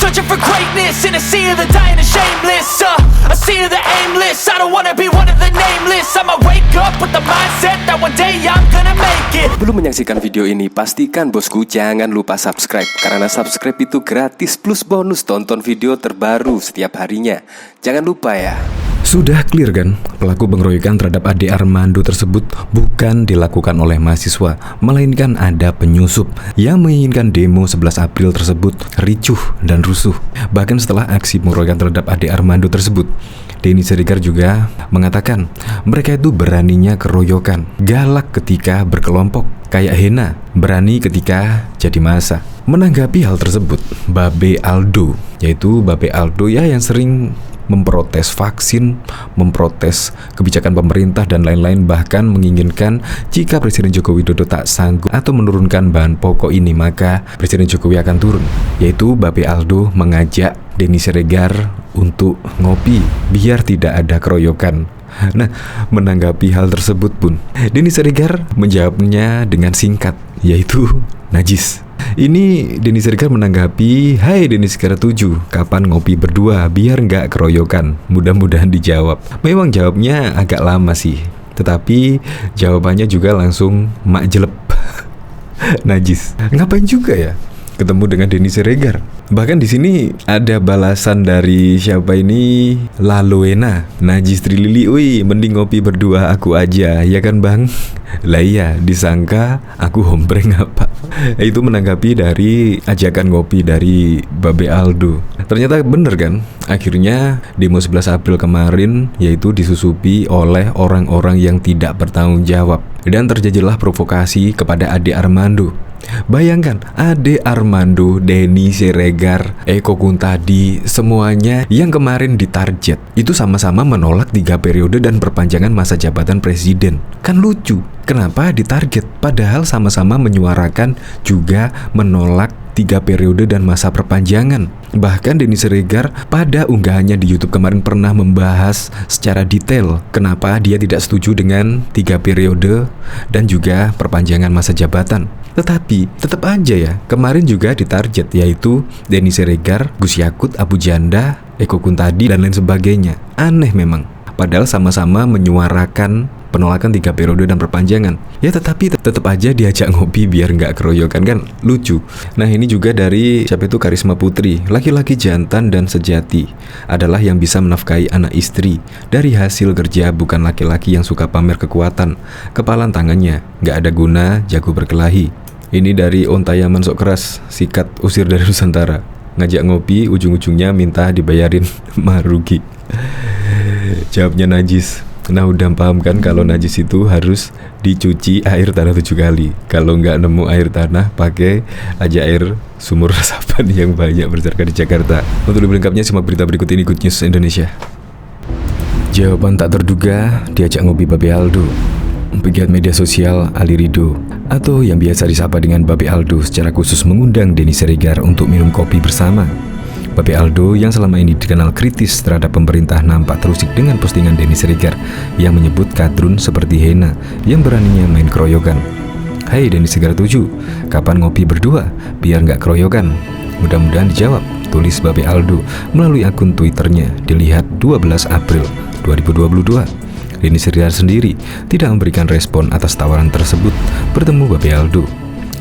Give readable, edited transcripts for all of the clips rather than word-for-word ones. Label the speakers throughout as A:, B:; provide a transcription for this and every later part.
A: searching for greatness in a sea of the dying and shameless. A sea of the aimless. I don't wanna be one of the nameless. I'ma wake up with the mindset that one day I'm gonna make it.
B: Belum menyaksikan video ini, pastikan bosku jangan lupa subscribe. Karena subscribe itu gratis plus bonus tonton video terbaru setiap harinya. Jangan lupa ya.
C: Sudah clear kan, pelaku pengeroyokan terhadap Ade Armando tersebut bukan dilakukan oleh mahasiswa, melainkan ada penyusup yang menginginkan demo 11 April tersebut ricuh dan rusuh. Bahkan setelah aksi pengeroyokan terhadap Ade Armando tersebut, Denny Siregar juga mengatakan mereka itu beraninya keroyokan, galak ketika berkelompok, kayak Hena, berani ketika jadi massa. Menanggapi hal tersebut, Babe Aldo, yaitu Babe Aldo ya yang sering memprotes vaksin, memprotes kebijakan pemerintah dan lain-lain, bahkan menginginkan jika Presiden Joko Widodo tak sanggup atau menurunkan bahan pokok ini, maka Presiden Jokowi akan turun. Yaitu Babe Aldo mengajak Denny Siregar untuk ngopi biar tidak ada keroyokan. Nah, menanggapi hal tersebut pun Denny Siregar menjawabnya dengan singkat, yaitu najis. Ini Denny Siregar menanggapi, "Hai Denny Siregar 7, kapan ngopi berdua biar nggak keroyokan?" Mudah-mudahan dijawab. Memang jawabnya agak lama sih, tetapi jawabannya juga langsung mak jelep. Najis. Ngapain juga ya ketemu dengan Denny Siregar? Bahkan di sini ada balasan dari siapa ini? Laloena, najis trilili, "Wih, mending ngopi berdua aku aja, ya kan bang?" Lah iya, disangka aku hombreng apa? Itu menanggapi dari ajakan ngopi dari Babe Aldo. Ternyata bener kan? Akhirnya demo 11 April kemarin yaitu disusupi oleh orang-orang yang tidak bertanggung jawab. Dan terjadilah provokasi kepada Ade Armando. Bayangkan, Ade Armando, Denny Siregar, Eko Kuntadi, semuanya yang kemarin ditarget itu sama-sama menolak 3 periode dan perpanjangan masa jabatan presiden. Kan lucu, kenapa ditarget? Padahal sama-sama menyuarakan juga menolak 3 periode dan masa perpanjangan. Bahkan Denny Siregar pada unggahannya di YouTube kemarin pernah membahas secara detail kenapa dia tidak setuju dengan 3 periode dan juga perpanjangan masa jabatan. Tetapi tetap aja ya, kemarin juga ditarget, yaitu Denny Siregar, Gus Yakut, Abu Janda, Eko Kuntadi dan lain sebagainya. Aneh memang, padahal sama-sama menyuarakan penolakan 3 periode dan perpanjangan. Ya tetapi tetap aja diajak ngopi biar nggak keroyokan, kan lucu. Nah ini juga dari siapa itu, Karisma Putri, laki-laki jantan dan sejati adalah yang bisa menafkahi anak istri dari hasil kerja, bukan laki-laki yang suka pamer kekuatan. Kepalan tangannya nggak ada guna, jago berkelahi. Ini dari Ontayaman sok keras, sikat usir dari Nusantara. Ngajak ngopi, ujung-ujungnya minta dibayarin marugi. Jawabnya najis. Nah udah paham kan kalau najis itu harus dicuci air tanah 7 kali. Kalau nggak nemu air tanah, pakai aja air sumur resapan yang banyak berserakan di Jakarta. Untuk lebih lengkapnya simak berita berikut ini, Good News Indonesia. Jawaban tak terduga diajak ngopi Babe Aldo. Pegiat media sosial Ali Rido atau yang biasa disapa dengan Babe Aldo secara khusus mengundang Denny Siregar untuk minum kopi bersama. Babe Aldo yang selama ini dikenal kritis terhadap pemerintah nampak terusik dengan postingan Denny Siregar yang menyebut kadrun seperti Hena yang beraninya main keroyokan. "Hai Denny Siregar 7, kapan ngopi berdua biar nggak keroyokan?" Mudah-mudahan dijawab, tulis Babe Aldo melalui akun Twitternya, dilihat 12 April 2022. Denny Siregar sendiri tidak memberikan respon atas tawaran tersebut bertemu Babe Aldo.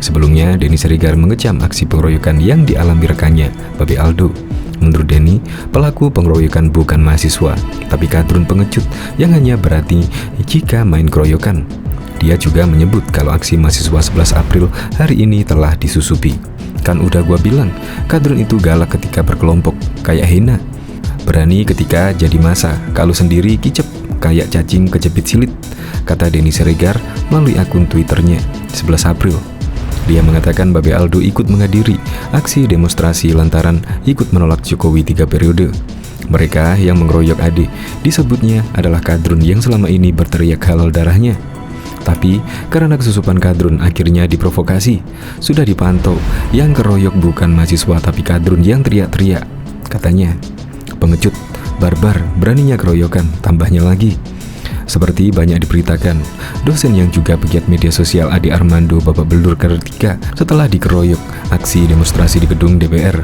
C: Sebelumnya, Denny Siregar mengecam aksi pengeroyokan yang dialami rekannya, Babe Aldo. Menurut Denny, pelaku pengeroyokan bukan mahasiswa, tapi kadrun pengecut yang hanya berarti jika main keroyokan. Dia juga menyebut kalau aksi mahasiswa 11 April hari ini telah disusupi. "Kan udah gua bilang, kadrun itu galak ketika berkelompok, kayak Hena. Berani ketika jadi massa, kalau sendiri kicep, kayak cacing kejepit silit," kata Denny Siregar melalui akun Twitternya 11 April. Dia mengatakan Babe Aldo ikut menghadiri aksi demonstrasi lantaran ikut menolak Jokowi 3 periode. Mereka yang mengeroyok Ade disebutnya adalah kadrun yang selama ini berteriak halal darahnya. Tapi karena kesusupan kadrun akhirnya diprovokasi. Sudah dipantau, yang keroyok bukan mahasiswa tapi kadrun yang teriak-teriak. Katanya, "Pengecut, barbar, beraninya keroyokan," tambahnya lagi. Seperti banyak diberitakan, dosen yang juga pegiat media sosial Ade Armando babak belur ketika setelah dikeroyok aksi demonstrasi di gedung DPR.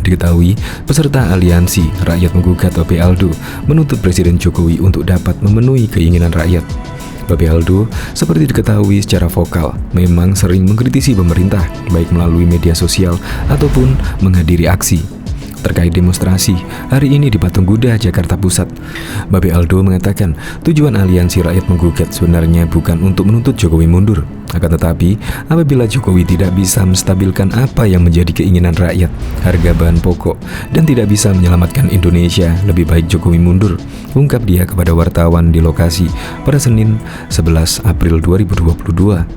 C: Diketahui, peserta aliansi Rakyat Menggugat Babe Aldo menuntut Presiden Jokowi untuk dapat memenuhi keinginan rakyat. Babe Aldo seperti diketahui secara vokal memang sering mengkritisi pemerintah baik melalui media sosial ataupun menghadiri aksi. Terkait demonstrasi hari ini di Patung Kuda, Jakarta Pusat, Babe Aldo mengatakan tujuan aliansi Rakyat Menggugat sebenarnya bukan untuk menuntut Jokowi mundur. Akan tetapi, apabila Jokowi tidak bisa menstabilkan apa yang menjadi keinginan rakyat, harga bahan pokok, dan tidak bisa menyelamatkan Indonesia, lebih baik Jokowi mundur, ungkap dia kepada wartawan di lokasi pada Senin 11 April 2022.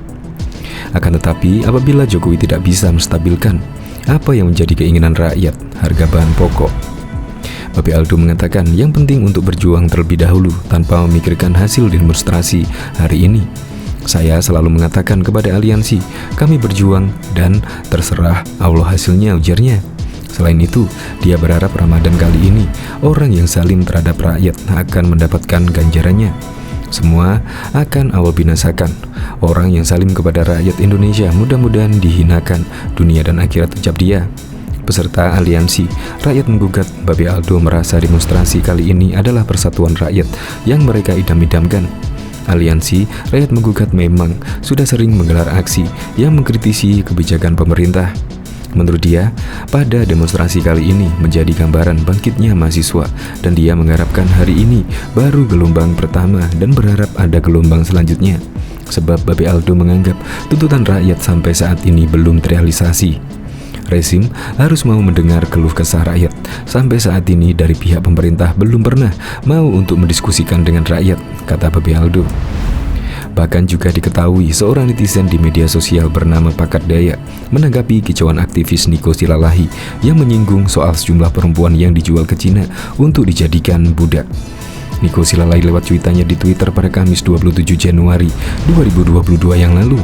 C: Akan tetapi, apabila Jokowi tidak bisa menstabilkan apa yang menjadi keinginan rakyat, harga bahan pokok, Babe Aldo mengatakan yang penting untuk berjuang terlebih dahulu tanpa memikirkan hasil demonstrasi hari ini. Saya selalu mengatakan kepada aliansi, kami berjuang dan terserah Allah hasilnya, ujarnya. Selain itu, dia berharap Ramadan kali ini orang yang zalim terhadap rakyat akan mendapatkan ganjarannya. Semua akan Allah binasakan. Orang yang zalim kepada rakyat Indonesia mudah-mudahan dihinakan dunia dan akhirat, ucap dia. Peserta aliansi Rakyat Menggugat Babe Aldo merasa demonstrasi kali ini adalah persatuan rakyat yang mereka idam-idamkan. Aliansi Rakyat Menggugat memang sudah sering menggelar aksi yang mengkritisi kebijakan pemerintah. Menurut dia, pada demonstrasi kali ini menjadi gambaran bangkitnya mahasiswa dan dia mengharapkan hari ini baru gelombang pertama dan berharap ada gelombang selanjutnya. Sebab Babe Aldo menganggap tuntutan rakyat sampai saat ini belum terrealisasi. Rezim harus mau mendengar keluh kesah rakyat. Sampai saat ini dari pihak pemerintah belum pernah mau untuk mendiskusikan dengan rakyat, kata Babe Aldo. Bahkan juga diketahui seorang netizen di media sosial bernama Pakat Dayak menanggapi kicauan aktivis Niko Silalahi yang menyinggung soal sejumlah perempuan yang dijual ke Cina untuk dijadikan budak. Niko Silalahi lewat cuitannya di Twitter pada Kamis 27 Januari 2022 yang lalu.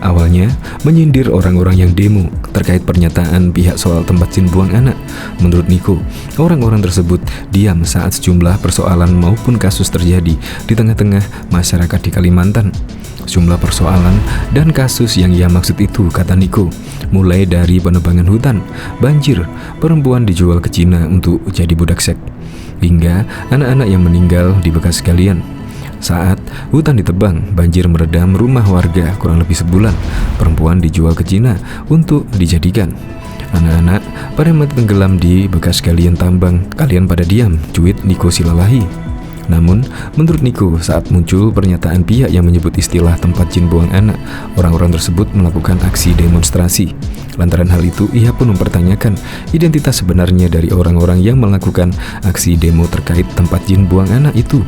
C: Awalnya menyindir orang-orang yang demo terkait pernyataan pihak soal tempat jin buang anak. Menurut Niko, orang-orang tersebut diam saat sejumlah persoalan maupun kasus terjadi di tengah-tengah masyarakat di Kalimantan. Sejumlah persoalan dan kasus yang ia maksud itu, kata Niko, mulai dari penebangan hutan, banjir, perempuan dijual ke Cina untuk jadi budak seks, hingga anak-anak yang meninggal di bekas galian. Saat hutan ditebang, banjir meredam rumah warga kurang lebih sebulan, perempuan dijual ke Cina untuk dijadikan. Anak-anak pada mati tenggelam di bekas galian tambang, kalian pada diam, cuit Niko Silalahi. Namun, menurut Niko, saat muncul pernyataan pihak yang menyebut istilah tempat jin buang anak, orang-orang tersebut melakukan aksi demonstrasi. Lantaran hal itu, ia pun mempertanyakan identitas sebenarnya dari orang-orang yang melakukan aksi demo terkait tempat jin buang anak itu.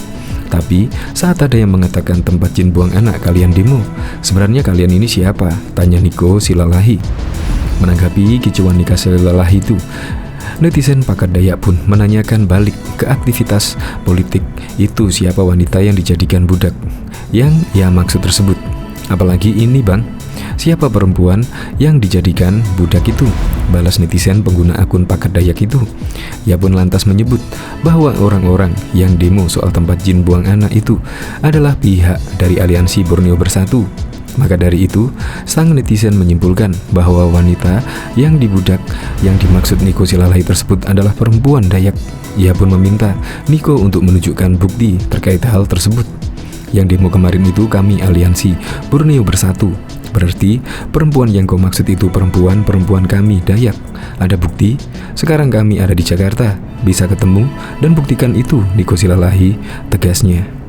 C: Tapi, saat ada yang mengatakan tempat jin buang anak kalian demo, sebenarnya kalian ini siapa? Tanya Niko Silalahi. Menanggapi kicauan Niko Silalahi itu, netizen Pakat Dayak pun menanyakan balik ke aktivitas politik itu, siapa wanita yang dijadikan budak yang ia maksud tersebut. Apalagi ini bang, siapa perempuan yang dijadikan budak itu? Balas netizen pengguna akun Pakat Dayak itu. Ia pun lantas menyebut bahwa orang-orang yang demo soal tempat jin buang anak itu adalah pihak dari aliansi Borneo Bersatu. Maka dari itu, sang netizen menyimpulkan bahwa wanita yang dibudak yang dimaksud Niko Silalahi tersebut adalah perempuan Dayak. Ia pun meminta Niko untuk menunjukkan bukti terkait hal tersebut. Yang demo kemarin itu kami aliansi Borneo Bersatu. Berarti perempuan yang kau maksud itu perempuan kami Dayak. Ada bukti? Sekarang kami ada di Jakarta, bisa ketemu dan buktikan itu, Niko Silalahi, tegasnya.